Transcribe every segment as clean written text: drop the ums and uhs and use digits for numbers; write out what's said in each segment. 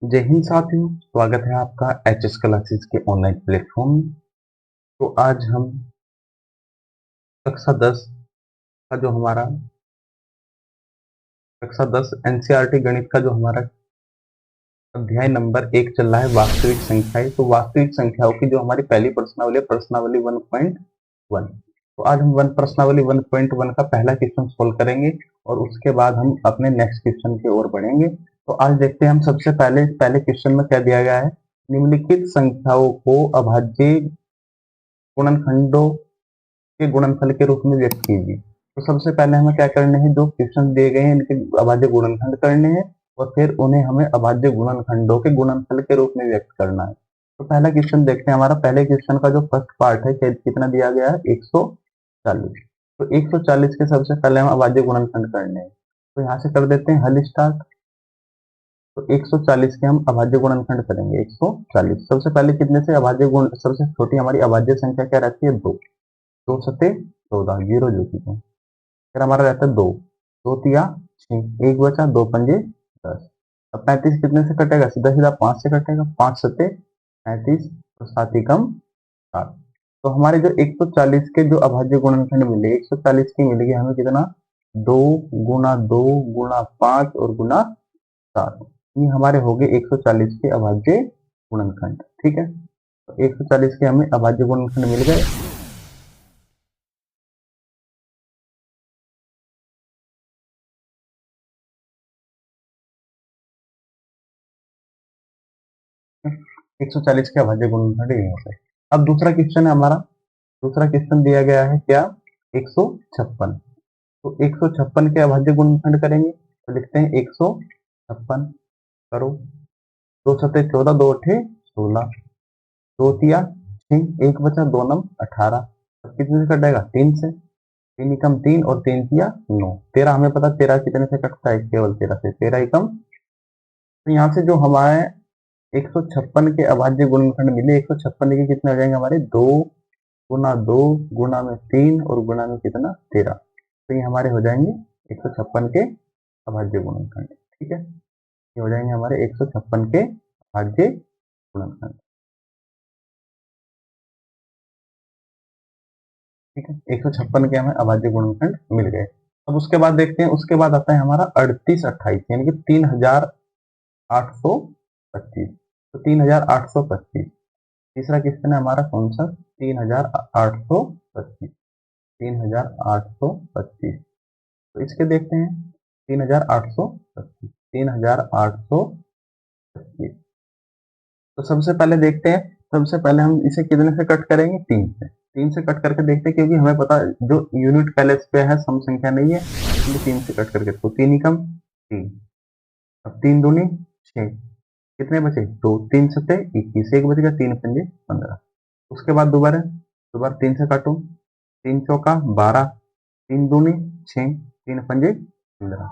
जय हिंद साथियों, स्वागत है आपका एचएस क्लासेस के ऑनलाइन प्लेटफॉर्म में। तो आज हम कक्षा 10 का जो हमारा कक्षा 10 एनसीईआरटी गणित का जो हमारा अध्याय नंबर 1 चल रहा है, वास्तविक संख्याएं। तो वास्तविक संख्याओं की जो हमारी पहली प्रश्नावली है, प्रश्नावली 1.1। तो आज हम प्रश्नावली 1.1 का पहला क्वेश्चन सोल्व करेंगे और उसके बाद हम अपने नेक्स्ट क्वेश्चन की ओर बढ़ेंगे। तो आज देखते हैं हम सबसे पहले पहले क्वेश्चन में क्या दिया गया है। निम्नलिखित संख्याओं को अभाज्य गुणनखंडों के गुणनफल के रूप में व्यक्त कीजिए। तो सबसे पहले हमें क्या करने हैं, जो क्वेश्चन दिए गए हैं इनके अभाज्य गुणनखंड करने हैं और फिर उन्हें हमें अभाज्य गुणनखंडों के गुणनफल के रूप में व्यक्त करना है। तो पहला क्वेश्चन देखते हैं। हमारा पहले क्वेश्चन का जो फर्स्ट पार्ट है कितना दिया गया है, 140। तो 140 के सबसे पहले हम अभाज्य गुणनखंड करने हैं। तो यहाँ से कर देते हैं हल स्टार्ट। तो 140 के हम अभाज्य गुणनखंड करेंगे। 140 सबसे पहले कितने से अभाज्य गुण, सबसे छोटी हमारी अभाज्य संख्या क्या रहती है, 2। 2 सते 14, जीरो जो की है। फिर हमारा रहता है 2, 2 तिया 6, एक बचा, 2 पंजे 10। अब 35 कितने से कटेगा, सीधा सीधा 5 से कटेगा। 5 सते 35 और 7 एकम 7। तो हमारे जो 140 के जो अभाज्य गुणनखंड मिले, 140 की मिलेगी हमें कितना, 2 गुना 2 गुना 5 और गुना 7। ये हमारे हो गए 140 के अभाज्य गुणनखंड। ठीक है, तो 140 के हमें अभाज्य गुणनखंड मिल गए। 140 के अभाज्य गुणनखंड ये होते हैं। अब दूसरा क्वेश्चन है हमारा। दूसरा क्वेश्चन दिया गया है क्या, 156। तो 156 के अभाज्य गुणनखंड करेंगे। तो लिखते हैं 156 करो। 2 सते 14, 2 अठे 16, 2 तिया 6, एक बचा, 2 नम 18। अब कितने से कटेगा, 3 से। 3 एकम 3 और 3 तिया 9। 13 हमें पता, 13 कितने से कटता है, केवल 13 से। 13 एकम। तो यहाँ से जो हमारे 156 के अभाज्य गुणनखंड मिले, 156 के कितने हो जाएंगे हमारे, 2 गुना 2 गुना में 3 और गुना में कितना, 13। तो ये हमारे हो जाएंगे 156 के अभाज्य गुणनखंड। ठीक है, ये हो जाएंगे हमारे 156 के अभाज्य गुणनखंड। ठीक है, 156 के हमें अभाज्य गुणनखंड मिल गए। अब उसके बाद देखते हैं, उसके बाद आता है हमारा 38 28, यानी कि 3825। तो 3825 तीसरा क्वेश्चन है हमारा कौन सा, 3825। 3825, तो इसके देखते हैं। 3825, 3825। तो सबसे पहले देखते हैं, सबसे पहले हम इसे कितने से कट करेंगे, 3 से। 3 से कट करके देखते हैं, क्योंकि हमें पता जो यूनिट पहले इस पे है, सम संख्या नहीं है, इसलिए 3 से कट करके। तो 3 एकम 3, अब 3 दूनी 6, कितने बचे, 2, 3 सत्ते 21, एक बच गया, 3 पंजे 15। उसके बाद दोबारा दोबारा 3 से काटो, 3 चौका 12, 3 दूनी 6, 3 पंजे 15।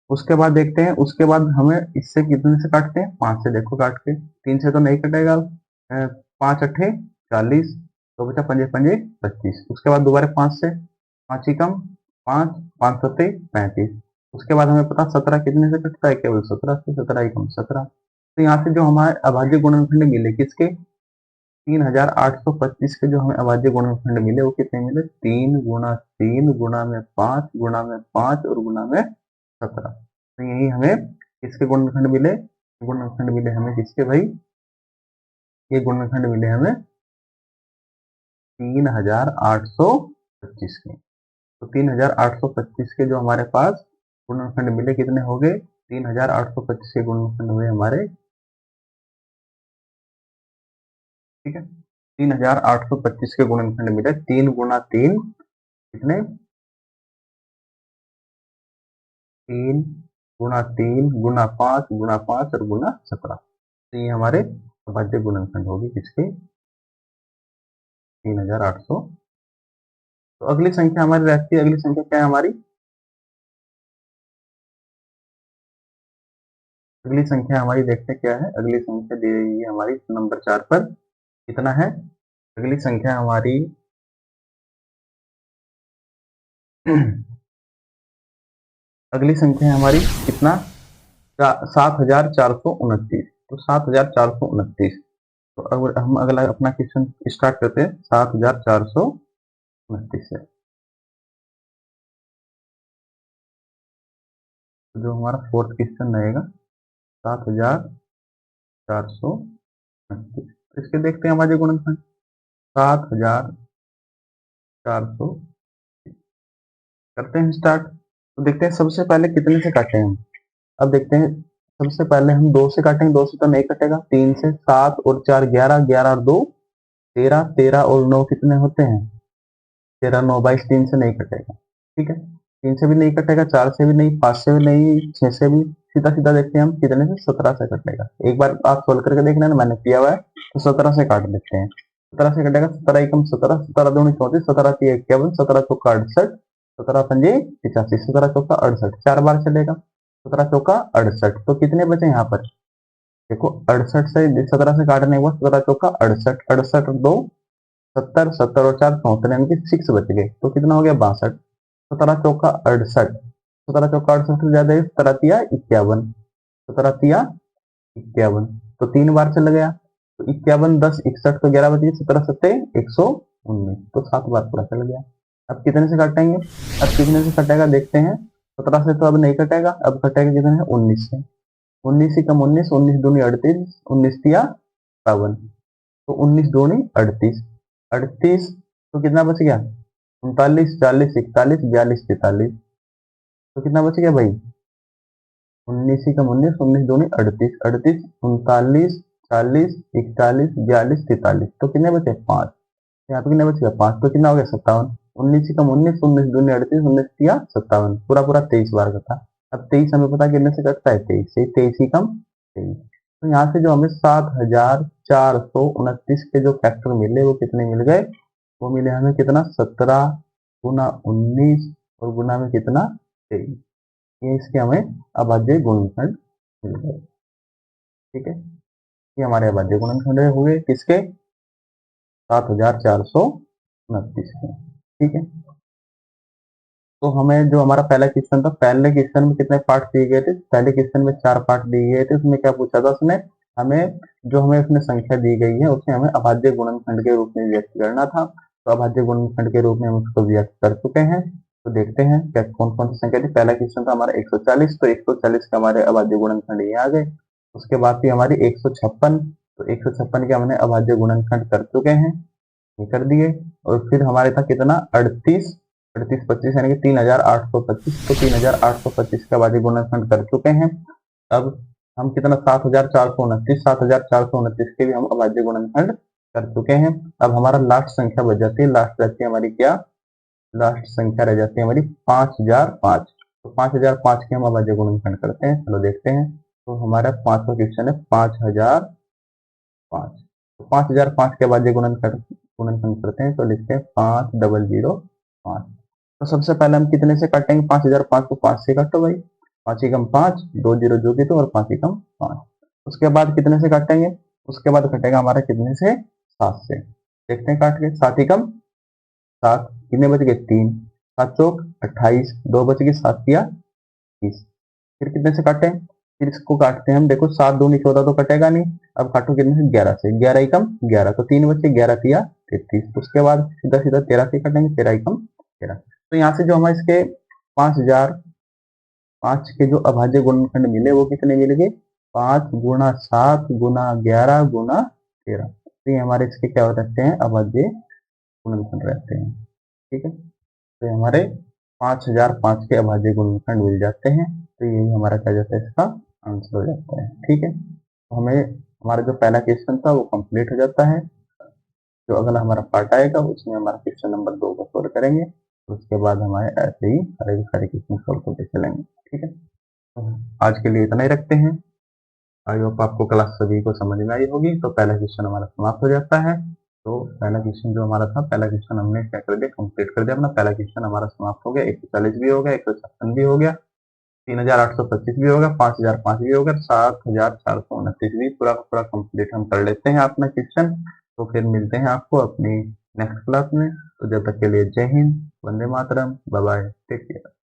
उसके बाद देखते हैं, उसके बाद हमें इससे कितने से काटते हैं, 5 से। देखो काट के, 3 से तो नहीं कटेगा। 5 अठे 40, तो बचा पंजे पंजे 25। उसके बाद दोबारा 5 से, 5 ही कम 5, 5 सत्ते 35। उसके बाद हमें पता 17 कितने से कटता है, केवल 17 से। 17 ही कम 17। तो यहाँ से जो हमारे अभाज्य गुणनखंड मिले किसके, 3825 के जो हमें अभाज्य गुणनखंड मिले, वो कितने मिले, 3 गुना 3 गुना में 5 गुना में 5 और गुना में 17। तो यही हमें किसके गुणनखंड मिले, गुणनखंड मिले हमें किसके भाई, ये गुणनखंड मिले हमें 3825 के। तो 3825 के जो हमारे पास गुणनखंड मिले, कितने हो गए, 3825 के गुणनखंड हुए हमारे। ठीक है, 3825 के गुणनखंड मिले। 3 गुना 3 कितने, 3 गुना 3 गुना 5 गुना 5 और गुना 17। तो ये हमारे अभाज्य गुणनखंड होगी किसके, 3800। तो अगली संख्या हमारी रहती है, अगली संख्या क्या है हमारी, अगली संख्या हमारी देखते हैं क्या है। अगली संख्या दी गई है हमारी नंबर 4 पर, कितना है, अगली संख्या हमारी अगली संख्या हमारी कितना, 7429। तो 7429। तो अब हम अगला अपना क्वेश्चन स्टार्ट करते हैं 7429 से। तो जो हमारा फोर्थ क्वेश्चन रहेगा 7429। इसके देखते हैं अभाज्य गुणनखंड 7400। करते हैं स्टार्ट। तो देखते हैं सबसे पहले कितने से काटे हम। अब देखते हैं सबसे पहले हम 2 से काटेंगे, 2 से तो नहीं कटेगा। 3 से, 7 और 4 11, 11 और 2 13, 13 और 9 कितने होते हैं 13, 9 22, 3 से नहीं कटेगा। ठीक है, 3 से भी नहीं कटेगा, 4 से भी नहीं, 5 से भी नहीं, 6 से भी। सीधा सीधा देखते हैं हम कितने से 17 से कटेगा। एक बार आप सोल्व करके देखना ना, मैंने किया हुआ है। तो 17 से काट लेते हैं। 17 से कटेगा, 17 एकम 17, 17 दूनी 34, 17 तीन 51, 17 चौका 68, 17 पंजे 85, 17 चौका 68, 4 बार चलेगा। 17 चौका 68, तो कितने बचे यहाँ पर देखो 68 से 17 से काटने के बाद 17 चौका 68, 68 2 70, 70 और 4 74, यानी कि 6 बच गए। तो कितना हो गया 62। 17 चौका 68, 17 चौका 68 से ज्यादा 17 तिया 51, 17 तिया 51, तो 3 बार चल गया। तो 51 10 61, तो 11 बच गए। 17 सत्ते 119, तो 7 बार पूरा चल गया। अब कितने से काटेंगे, अब कितने से कटेगा देखते हैं। 17 से तो अब नहीं कटेगा, अब कटेगा कितने से 19 से। 19 ही कम 19, 19 दूनी 38, 19 तिया 52, तो 19 दूनी 38, 38 तो कितना बच गया 39, 40 41, 42 43, तो कितना बच गया भाई 19 ही कम 19, 19 दूनी 38, 38 39, 40 41, 42 43, तो कितने बचे 5। यहाँ पे कितने बच गया 5, तो कितना हो गया 57। 19 ही कम 19, 19 दूनी 38, 19 तिया 57, पूरा पूरा 23 बार का था। अब 23 हमें पता कितने से कटता है 23 से, 23 ही कम 23। तो यहाँ से जो हमें 7429 के जो फैक्टर मिले वो कितने मिल गए, वो मिले हमें कितना 17 गुना 19 और गुना में कितना 23। ये इसके हमें अभाज्य गुणनखंड मिल गए। ठीक है, ये हमारे अभाज्य गुणनखंड हुए किसके 7429 के। ठीक है, तो हमें जो हमारा पहला क्वेश्चन था, पहले क्वेश्चन में कितने पार्ट दिए गए थे, पहले क्वेश्चन में 4 पार्ट दिए गए थे। उसमें क्या पूछा था उसने हमें, जो हमें उसमें संख्या दी गई है उसे हमें अभाज्य गुणनखंड के रूप में व्यक्त करना था। तो अभाज्य गुणनखंड के रूप में हम उसको व्यक्त कर चुके हैं। तो देखते हैं क्या कौन कौन सी संख्या थी। पहला क्वेश्चन था हमारा 140, तो 140 के हमारे अभाज्य गुणनखंड ये आ गए। उसके बाद थी हमारी 156, तो 156 के हमने अभाज्य गुणनखंड कर चुके हैं, ये कर दिए। और फिर हमारे था कितना 38, 38 25 यानी कि 3825, तो 3825 का अभाज्य गुणनखंड कर चुके हैं। अब हम कितना 7429, 7429 के भी हम अभाज्य गुणनखंड कर चुके हैं। अब हमारा लास्ट संख्या बच जाती है, लास्ट रहती है हमारी क्या, लास्ट संख्या रह जाती है हमारी 5005। तो 5005 के हम अभाज्य गुणनखंड करते हैं, चलो देखते हैं। तो हमारा 5वां क्वेश्चन है 5005। तो 5005 के अभाज्य गुणनखंड करते हैं, तो लिखते हैं 5005। तो सबसे पहले हम कितने से काटेंगे 5005 को, 5 से काटो भाई, 5 एकम 5, 2 जीरो जो भी तो, और 5 एकम 5। उसके बाद कितने से काटेंगे, उसके बाद कटेगा हमारा कितने से 7 से। देखते हैं काट के, 7 एकम 7, कितने बच गए 3, 7 चौक 28, 2 बच गए, 7 तिया 30। फिर कितने से काटे, फिर इसको काटते हैं हम, देखो 7 दूनी 14 तो कटेगा नहीं। अब काटो कितने से 11 से, 11 एकम 11, तो 3 बचे, 11 तिया 33। उसके बाद सीधा सीधा 13 से काटेंगे, 13 एकम 13। तो यहाँ से जो हमारे इसके 5005 के जो अभाज्य गुणनखंड मिले वो कितने मिल गए 5 गुना 7 गुना 11 गुना 13। तो ये हमारे इसके क्या रहते हैं अभाज्य गुणनखंड रहते हैं। ठीक है, तो हमारे 5005 के अभाज्य गुणनखंड मिल जाते हैं। तो यही हमारा क्या जाता है इसका आंसर हो जाता है। ठीक है, तो हमें हमारा जो पहला क्वेश्चन था वो कंप्लीट हो जाता है। जो अगला हमारा पार्ट आएगा उसमें हमारा क्वेश्चन नंबर 2 को सोल्व करेंगे। उसके बाद हमारे ऐसे ही सारे क्वेश्चन सोल्व करते चलेंगे। ठीक है, तो आज के लिए इतना ही रखते हैं। आई होप आपको क्लास सभी को समझ में आई होगी। तो पहला क्वेश्चन हमारा समाप्त हो जाता है। तो पहला क्वेश्चन जो हमारा था, पहला क्वेश्चन हमने क्या कर दिया कंप्लीट कर दिया अपना। पहला क्वेश्चन हमारा समाप्त हो गया। 140 भी हो गया, 156 भी हो गया, 3825 भी होगा, 5005 भी होगा, 7429 भी पूरा पूरा कंप्लीट हम कर लेते हैं अपना क्वेश्चन। तो फिर मिलते हैं आपको अपनी नेक्स्ट क्लास में। तो जब तक के लिए जय Hind, Vande Mataram, bye bye, take care.